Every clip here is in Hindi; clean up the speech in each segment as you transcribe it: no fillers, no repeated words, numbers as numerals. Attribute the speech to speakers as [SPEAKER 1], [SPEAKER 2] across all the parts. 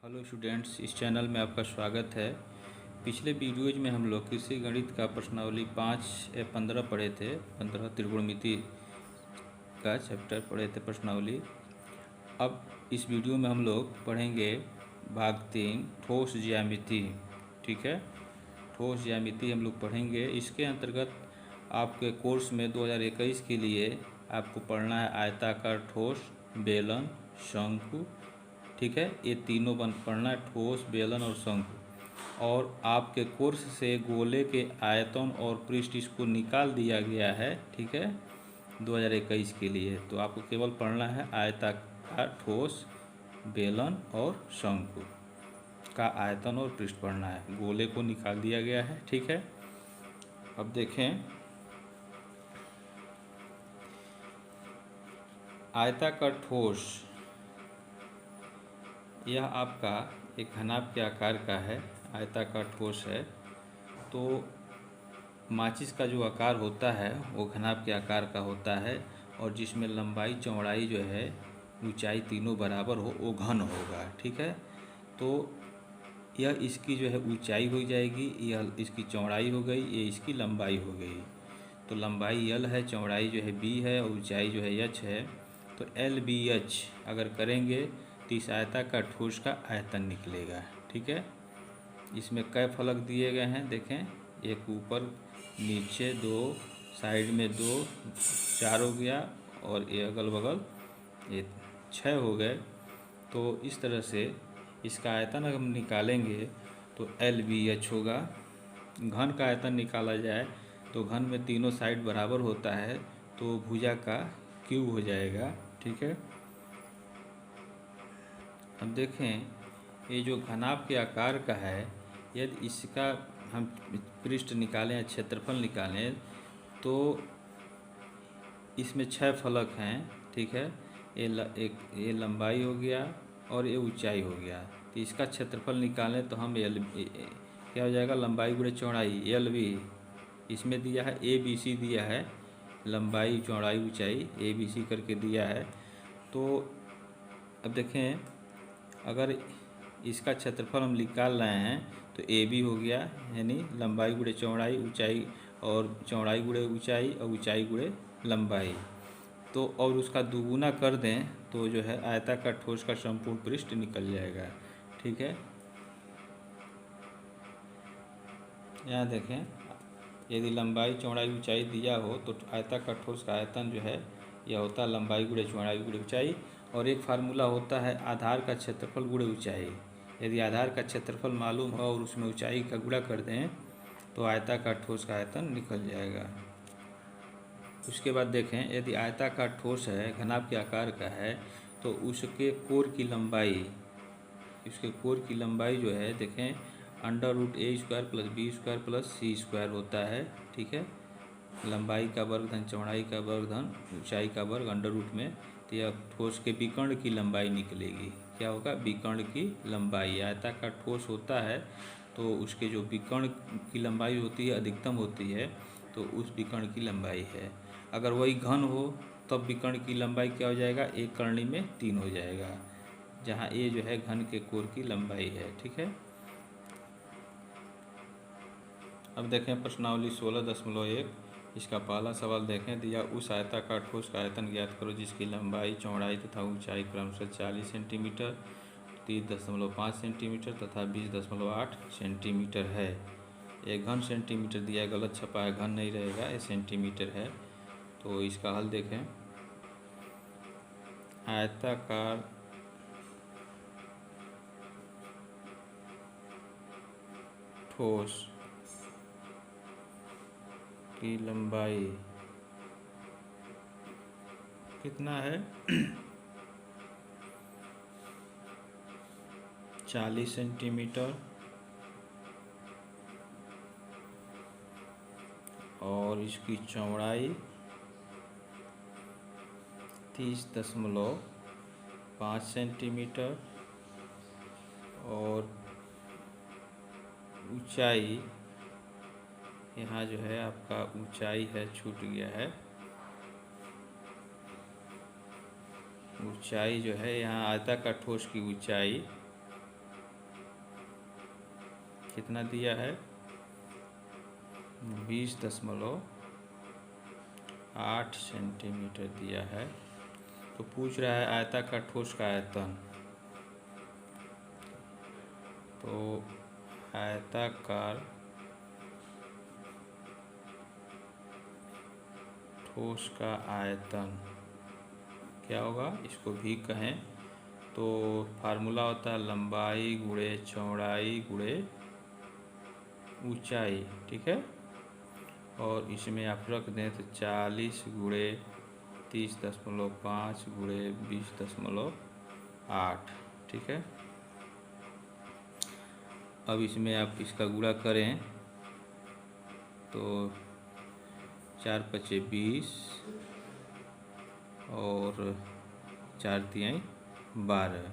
[SPEAKER 1] हेलो स्टूडेंट्स, इस चैनल में आपका स्वागत है। पिछले वीडियोज में हम लोग कृषि गणित का प्रश्नावली 5 या 15 पढ़े थे। 15 त्रिकोणमिति का चैप्टर पढ़े थे प्रश्नावली। अब इस वीडियो में हम लोग पढ़ेंगे भाग 3 ठोस ज्यामिति। ठीक है, ठोस ज्यामिति हम लोग पढ़ेंगे। इसके अंतर्गत आपके कोर्स में 2021 के लिए आपको पढ़ना है आयताकार ठोस, बेलन, शंकु। ठीक है, ये तीनों पढ़ना है, ठोस, बेलन और शंकु। और आपके कोर्स से गोले के आयतन और पृष्ठ इसको निकाल दिया गया है। ठीक है, 2021 के लिए तो आपको केवल पढ़ना है आयताकार ठोस, बेलन और शंकु का आयतन और पृष्ठ पढ़ना है। गोले को निकाल दिया गया है। ठीक है, अब देखें आयताकार ठोस, यह आपका एक घनाभ के आकार का है, आयताकार ठोस है। तो माचिस का जो आकार होता है वो घनाभ के आकार का होता है, और जिसमें लंबाई चौड़ाई जो है, ऊंचाई तीनों बराबर हो, वो घन होगा। ठीक है, तो यह इसकी जो है ऊंचाई हो जाएगी, यह इसकी चौड़ाई हो गई, ये इसकी लंबाई हो गई। तो लंबाई L है, चौड़ाई जो है B है और ऊंचाई जो है H है। तो LBH अगर करेंगे तो इस आयताकार ठोस का आयतन निकलेगा। ठीक है, इसमें कई फलक दिए गए हैं, देखें, एक ऊपर नीचे, दो साइड में, दो, 4 हो गया, और ये अगल बगल ये 6 हो गए। तो इस तरह से इसका आयतन अगर हम निकालेंगे तो LBH होगा। घन का आयतन निकाला जाए तो घन में तीनों साइड बराबर होता है, तो भुजा का क्यूब हो जाएगा। ठीक है, अब देखें ये जो घनाभ के आकार का है, यदि इसका हम पृष्ठ निकालें या क्षेत्रफल निकालें तो इसमें 6 फलक हैं। ठीक है, ये लंबाई हो गया और ये ऊंचाई हो गया। तो इसका क्षेत्रफल निकालें तो हम क्या हो जाएगा, लंबाई गुणे चौड़ाई LB। इसमें दिया है ABC दिया है, लंबाई चौड़ाई ऊंचाई ABC करके दिया है। तो अब देखें अगर इसका क्षेत्रफल हम निकाल रहे हैं तो AB हो गया, यानी लंबाई गुणे चौड़ाई, ऊंचाई और चौड़ाई गुणे ऊंचाई और ऊंचाई गुणे लंबाई। तो और उसका दुगुना कर दें तो जो है आयताकार ठोस का संपूर्ण पृष्ठ निकल जाएगा। ठीक है, यहाँ देखें यदि लंबाई चौड़ाई ऊंचाई दिया हो तो आयताकार ठोस का आयतन जो है यह होता है लंबाई गुणे चौड़ाई गुणे ऊंचाई। और एक फार्मूला होता है आधार का क्षेत्रफल गुणे ऊंचाई। यदि आधार का क्षेत्रफल मालूम हो और उसमें ऊंचाई का गुणा कर दें तो आयताकार ठोस का आयतन निकल जाएगा। उसके बाद देखें यदि आयताकार ठोस है, घनाभ के आकार का है, तो उसके कोर की लंबाई, इसके कोर की लंबाई जो है देखें √A² + B² + C² होता है। ठीक है, लंबाई का वर्ग धन चौड़ाई का वर्ग धन ऊंचाई का वर्ग अंडर रूट में। तो यह ठोस के विकर्ण की लंबाई निकलेगी। क्या होगा, विकर्ण की लंबाई। आयताकार ठोस होता है तो उसके जो विकर्ण की लंबाई होती है अधिकतम होती है, तो उस विकर्ण की लंबाई है। अगर वही घन हो तब विकर्ण की लंबाई क्या हो जाएगा, 1 करनी में 3 हो जाएगा, जहाँ A जो है घन के कोर की लंबाई है। ठीक है, अब देखें प्रश्नावली 16.1। इसका पहला सवाल देखें, दिया उस आयताकार ठोस का आयतन ज्ञात करो जिसकी लंबाई चौड़ाई तथा ऊंचाई क्रमशः 40 सेंटीमीटर, 30.5 सेंटीमीटर तथा 20.8 सेंटीमीटर है। एक घन सेंटीमीटर दिया, गलत छपा है, घन नहीं रहेगा, ये सेंटीमीटर है। तो इसका हल देखें, आयताकार ठोस की लंबाई कितना है 40 सेंटीमीटर, और इसकी चौड़ाई 30.5 सेंटीमीटर, और ऊंचाई यहाँ जो है आपका ऊंचाई है, छूट गया है, ऊंचाई जो है यहाँ आयताकार ठोस की ऊंचाई कितना दिया है 20.8 सेंटीमीटर दिया है। तो पूछ रहा है आयताकार ठोस का आयतन। तो आयताकार ठोस का आयतन क्या होगा, इसको भी कहें तो फार्मूला होता है लंबाई गुणे चौड़ाई गुणे ऊंचाई, ठीक है। और इसमें आप रख दें तो 40 गुणे 30.5 गुणे 20.8, ठीक है। अब इसमें आप इसका गुणा करें तो 4 पचे 20 और 4 तिहाई 12,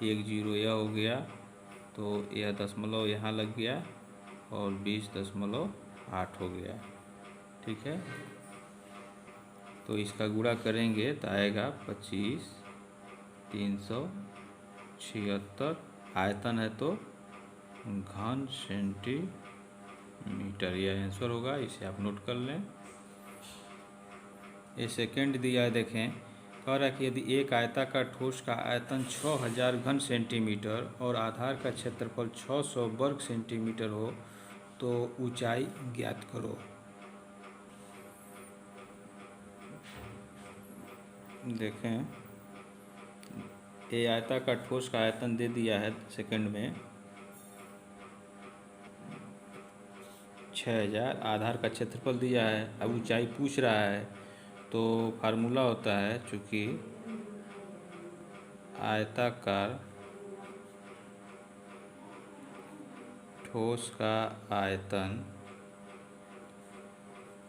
[SPEAKER 1] एक जीरो यह हो गया, तो यह दशमलव यहाँ लग गया और 20.8 हो गया, ठीक है। तो इसका गुणा करेंगे तो आएगा 25 376। आयतन है तो घन सेंटीमीटर, यह आंसर होगा, इसे आप नोट कर लें। ये सेकंड दिया है, देखें कह रहा है कि यदि एक आयताकार ठोस का आयतन 6000 घन सेंटीमीटर और आधार का क्षेत्रफल 600 वर्ग सेंटीमीटर हो तो ऊंचाई ज्ञात करो। देखें ये आयताकार ठोस का आयतन दे दिया है सेकंड में 6000, आधार का क्षेत्रफल दिया है, अब ऊंचाई पूछ रहा है। तो फार्मूला होता है, चूँकि आयताकार ठोस का आयतन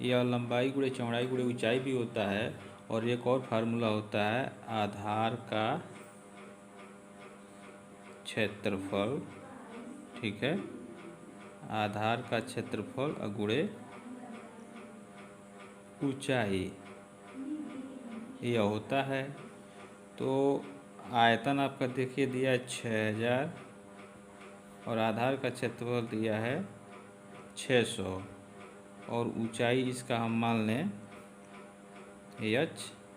[SPEAKER 1] यह लंबाई गुणे चौड़ाई गुणे ऊंचाई भी होता है, और एक और फार्मूला होता है आधार का क्षेत्रफल, ठीक है, आधार का क्षेत्रफल गुणे ऊंचाई यह होता है। तो आयतन आपका देखिए दिया है 6000 और आधार का क्षेत्रफल दिया है 600 और ऊंचाई इसका हम मान लें h,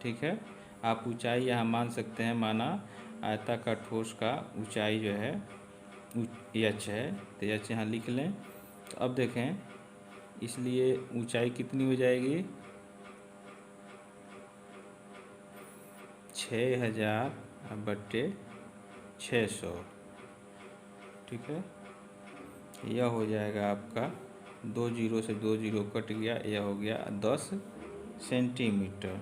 [SPEAKER 1] ठीक है। आप ऊंचाई यहाँ मान सकते हैं, माना आयताकार ठोस का ऊंचाई जो है h है, तो h यहाँ लिख लें। तो अब देखें, इसलिए ऊंचाई कितनी हो जाएगी 6000/600, ठीक है। यह हो जाएगा आपका 2 जीरो से 2 जीरो कट गया, यह हो गया 10 सेंटीमीटर,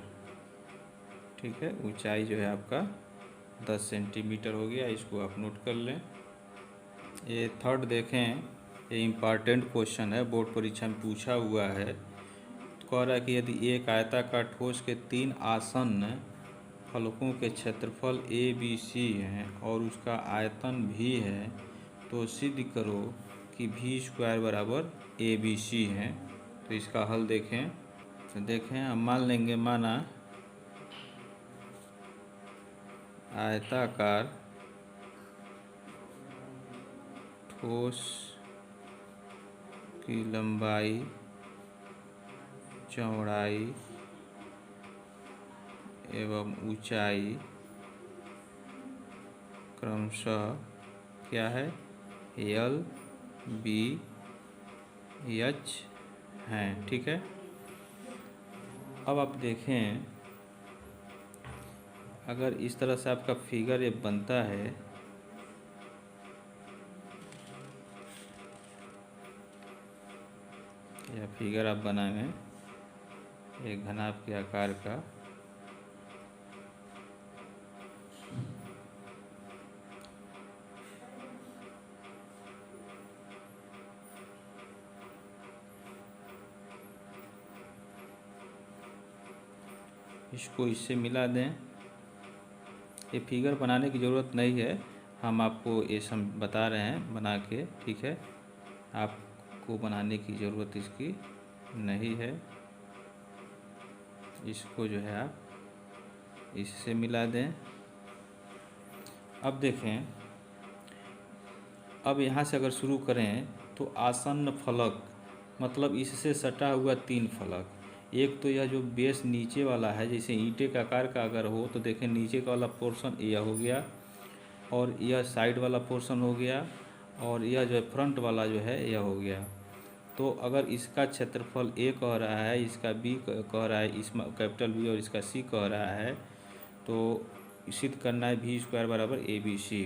[SPEAKER 1] ठीक है। ऊंचाई जो है आपका 10 सेंटीमीटर हो गया, इसको आप नोट कर लें। ये थर्ड देखें, ये इम्पॉर्टेंट क्वेश्चन है, बोर्ड परीक्षा में पूछा हुआ है। तो कह रहा है कि यदि एक आयताकार ठोस के 3 आसन्न फलकों के क्षेत्रफल ABC हैं और उसका आयतन भी है, तो सिद्ध करो कि V² बराबर ABC है। तो इसका हल देखें, तो देखें हम मान लेंगे, माना आयताकार ठोस की लंबाई चौड़ाई एवं ऊंचाई क्रमशः क्या है L, B, H हैं, ठीक है। अब आप देखें, अगर इस तरह से आपका फिगर ये बनता है, या फिगर आप बनाएं एक घनाभ के आकार का, इसको इससे मिला दें। ये फिगर बनाने की ज़रूरत नहीं है, हम आपको ये सब बता रहे हैं बना के, ठीक है। आपको बनाने की ज़रूरत इसकी नहीं है। इसको जो है आप इससे मिला दें। अब देखें, अब यहाँ से अगर शुरू करें तो आसन्न फलक मतलब इससे सटा हुआ 3 फलक। एक तो यह जो बेस नीचे वाला है, जैसे ईंटे का आकार का अगर हो तो देखें नीचे का वाला पोर्शन यह हो गया, और यह साइड वाला पोर्शन हो गया, और यह जो है फ्रंट वाला जो है यह हो गया। तो अगर इसका क्षेत्रफल ए कह रहा है, इसका बी कह रहा है, इसमें कैपिटल बी, और इसका सी कह रहा है, तो सिद्ध करना है वी स्क्वायर बराबर ए बी सी।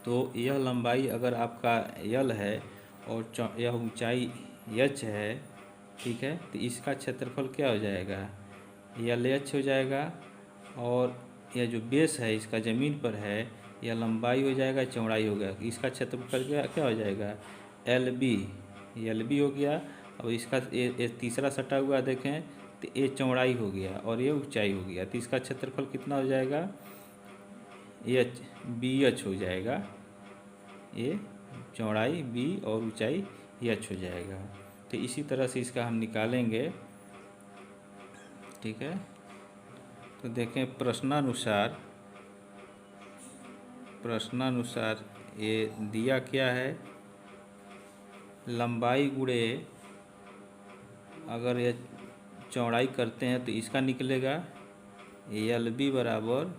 [SPEAKER 1] तो यह लंबाई अगर आपका यल है और यह ऊंचाई एच है, ठीक है, तो इसका क्षेत्रफल क्या हो जाएगा, यल एच हो जाएगा, और यह जो बेस है इसका ज़मीन पर है यह लंबाई हो जाएगा, चौड़ाई हो गया, इसका क्षेत्रफल क्या हो जाएगा, एल बी हो गया। अब इसका ये तीसरा सटा हुआ देखें तो ये चौड़ाई हो गया और ये ऊंचाई हो गया, तो इसका क्षेत्रफल कितना हो जाएगा, एच बी एच हो जाएगा, ये चौड़ाई बी और ऊंचाई एच हो जाएगा। तो इसी तरह से इसका हम निकालेंगे, ठीक है। तो देखें प्रश्नानुसार ये दिया क्या है, लंबाई गुणे अगर ये चौड़ाई करते हैं तो इसका निकलेगा एल बी बराबर,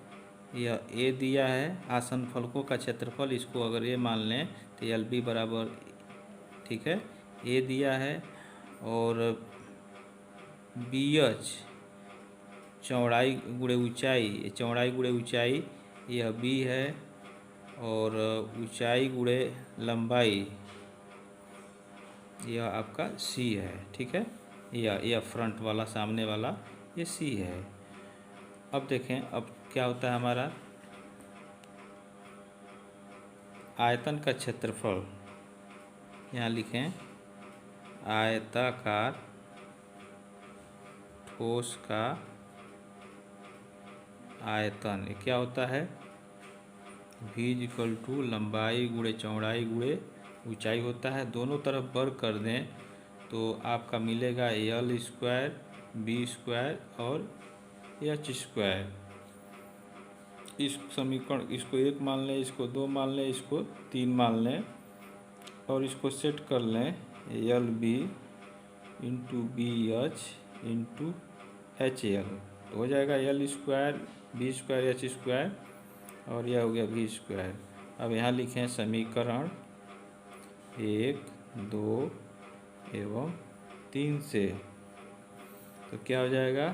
[SPEAKER 1] यह ए दिया है आसन फलकों का क्षेत्रफल, इसको अगर ये मान लें तो एल बी बराबर, ठीक है, ए दिया है, और बी एच चौड़ाई गुणे ऊंचाई, चौड़ाई गुणे ऊंचाई यह बी है, और ऊंचाई गुणे लंबाई यह आपका सी है, ठीक है, यह फ्रंट वाला सामने वाला ये सी है। अब देखें अब क्या होता है हमारा, आयतन का क्षेत्रफल, यहाँ लिखें आयताकार ठोस का आयतन, ये क्या होता है, v इक्वल टू लंबाई गुणे चौड़ाई गुणे ऊंचाई होता है। दोनों तरफ वर्ग कर दें तो आपका मिलेगा एल स्क्वायर बी स्क्वायर और एच स्क्वायर। इस समीकरण, इसको 1 मान लें, इसको 2 मान लें, इसको 3 मान लें, और इसको सेट कर लें L B into B H into H L, तो हो जाएगा L square B square H square, और यह हो गया वी स्क्वायर। अब यहाँ लिखें समीकरण 1, 2 एवं 3 से, तो क्या हो जाएगा,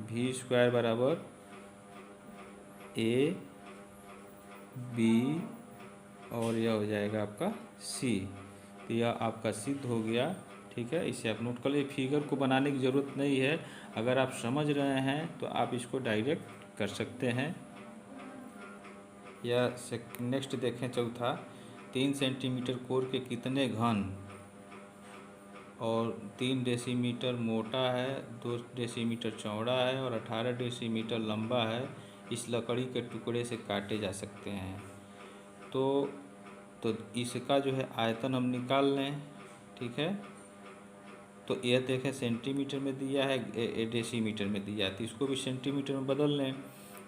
[SPEAKER 1] वी स्क्वायर बराबर ए बी और यह हो जाएगा आपका सी। तो यह आपका सिद्ध हो गया, ठीक है। इसे आप नोट कर लीजिए, फिगर को बनाने की ज़रूरत नहीं है, अगर आप समझ रहे हैं तो आप इसको डायरेक्ट कर सकते हैं। या नेक्स्ट देखें चौथा, 3 सेंटीमीटर कोर के कितने घन और 3 डेसीमीटर मोटा है, 2 डेसीमीटर चौड़ा है और 18 डेसीमीटर लंबा है, इस लकड़ी के टुकड़े से काटे जा सकते हैं। तो इसका जो है आयतन हम निकाल लें, ठीक है। तो यह देखें सेंटीमीटर में दिया है, डेसीमीटर में दिया है, तो इसको भी सेंटीमीटर में बदल लें।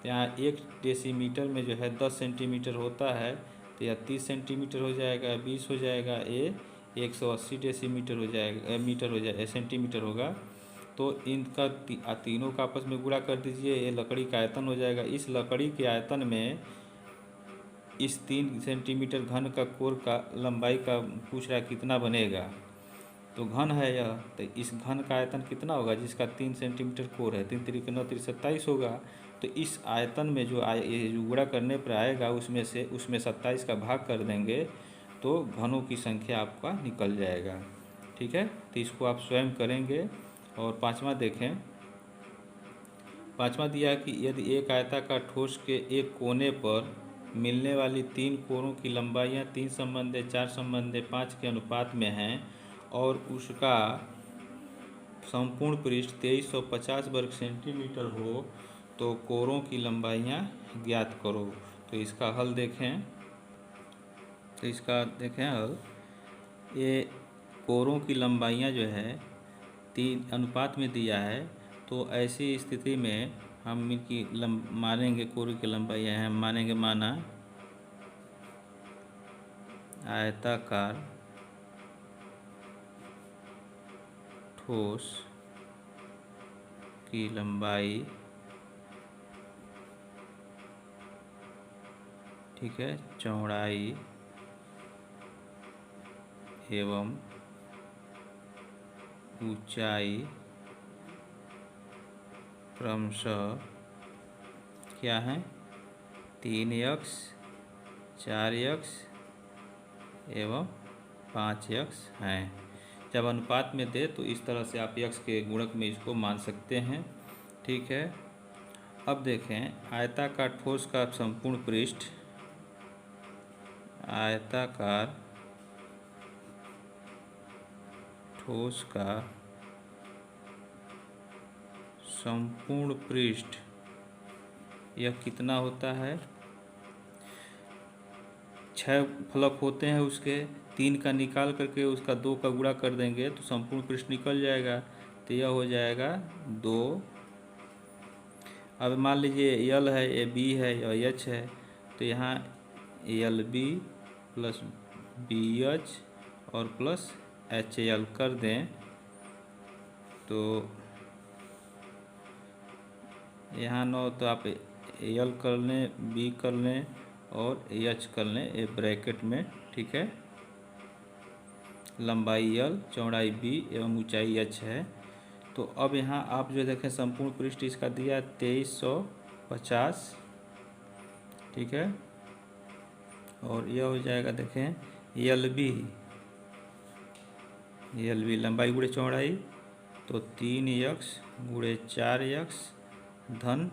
[SPEAKER 1] यहाँ 1 डेसीमीटर में जो है 10 सेंटीमीटर होता है, तो यह 30 सेंटीमीटर हो जाएगा, 20 हो जाएगा, ये 180 डेसीमीटर हो जाएगा, मीटर हो जाएगा, सेंटीमीटर होगा। तो इनका तीनों का आपस में गुणा कर दीजिए, ये लकड़ी का आयतन हो जाएगा। इस लकड़ी के आयतन में इस 3 सेंटीमीटर घन का कोर का लंबाई का पूछ रहा है कितना बनेगा, तो घन है यह, तो इस घन का आयतन कितना होगा, जिसका 3 सेंटीमीटर कोर है, 3 3 9 3 27 होगा। तो इस आयतन में जो ये जो गुणा करने पर आएगा उसमें 27 का भाग कर देंगे तो घनों की संख्या आपका निकल जाएगा, ठीक है। तो इसको आप स्वयं करेंगे। और पाँचवा देखें, पाँचवा दिया कि यदि एक आयताकार ठोस के एक कोने पर मिलने वाली 3 कोरों की लंबाइयाँ 3 संबंधे 4 संबंधे 5 के अनुपात में हैं और उसका संपूर्ण पृष्ठ 2350 वर्ग सेंटीमीटर हो, तो कोरों की लंबाइयाँ ज्ञात करो। तो इसका हल देखें, तो इसका देखें हल, ये कोरों की लंबाइयाँ जो है 3 अनुपात में दिया है, तो ऐसी स्थिति में हम इनकी मानेंगे, कोरों की लंबाइयाँ हैं, हम मानेंगे, माना आयताकार ठोस की लंबाई, ठीक है, चौड़ाई एवं ऊंचाई क्रमशः क्या है, 3x, 4x एवं 5x हैं। जब अनुपात में दे तो इस तरह से आप x के गुणक में इसको मान सकते हैं, ठीक है। अब देखें आयताकार ठोस का संपूर्ण पृष्ठ, आयताकार ठोस का संपूर्ण पृष्ठ यह कितना होता है, 6 फलक होते हैं उसके, 3 का निकाल करके उसका 2 का गुणा कर देंगे तो संपूर्ण पृष्ठ निकल जाएगा, तो यह हो जाएगा 2। अब मान लीजिए यल है, ये बी है और एच है, तो यहाँ L B plus B H और प्लस एच एल कर दें तो यहाँ 9, तो आप एल कर लें, बी कर लें और एच कर लें, ये ब्रैकेट में, ठीक है। लंबाई एल, चौड़ाई बी एवं ऊंचाई एच है। तो अब यहाँ आप जो देखें संपूर्ण पृष्ठ इसका दिया 2350, ठीक है। और यह हो जाएगा देखें एल बी लंबाई गुणे चौड़ाई, तो 3x गुणे 4x धन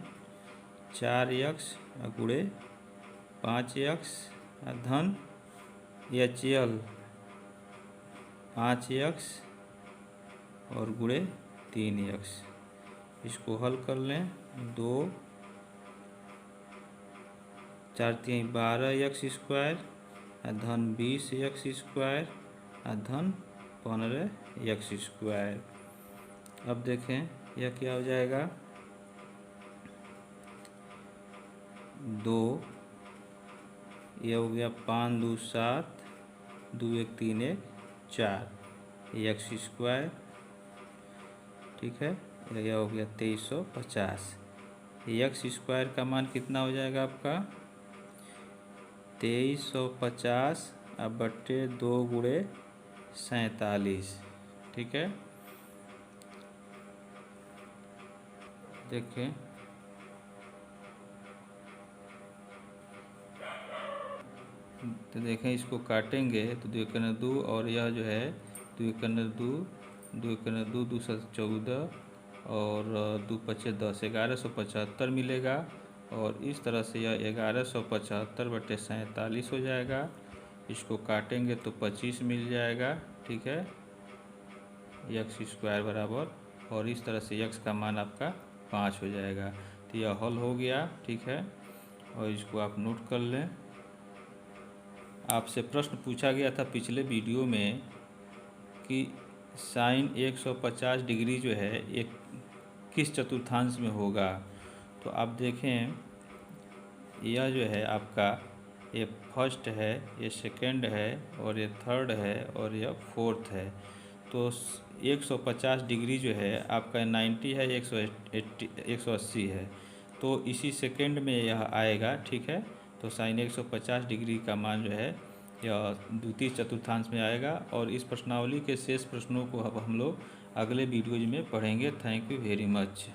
[SPEAKER 1] 4x गुणे 5x धन एच एल 5x और गुणे 3x। इसको हल कर लें, 2 4 3 12x स्क्वायर धन 20x स्क्वायर धन 15x स्क्वायर। अब देखें यह क्या हो जाएगा, 2, यह हो गया 5 2 7, 2 1 3 1 4 एक्स स्क्वायर, ठीक है। यह हो गया 2350। एक्स स्क्वायर का मान कितना हो जाएगा आपका, 2350 अब बट्टे 2 गुणे 47, ठीक है। देखें तो देखें इसको काटेंगे तो 2 1 2 और यह जो है 2 1 2 2 1 2 2 7 14 और 2 5 10 1175 मिलेगा। और इस तरह से यह 1175 बटे 47 हो जाएगा। इसको काटेंगे तो 25 मिल जाएगा, ठीक है, एक्स स्क्वायर बराबर, और इस तरह से एक्स का मान आपका 5 हो जाएगा। तो यह हल हो गया, ठीक है, और इसको आप नोट कर लें। आपसे प्रश्न पूछा गया था पिछले वीडियो में कि साइन 150 डिग्री जो है एक किस चतुर्थांश में होगा। तो आप देखें यह जो है आपका ये फर्स्ट है, ये सेकंड है और ये थर्ड है और यह फोर्थ है। तो 150 डिग्री जो है आपका 90 है, 180 है, तो इसी सेकंड में यह आएगा, ठीक है। तो साइन 150 डिग्री का मान जो है यह द्वितीय चतुर्थांश में आएगा। और इस प्रश्नावली के शेष प्रश्नों को अब हम लोग अगले वीडियोज में पढ़ेंगे। Thank you very much.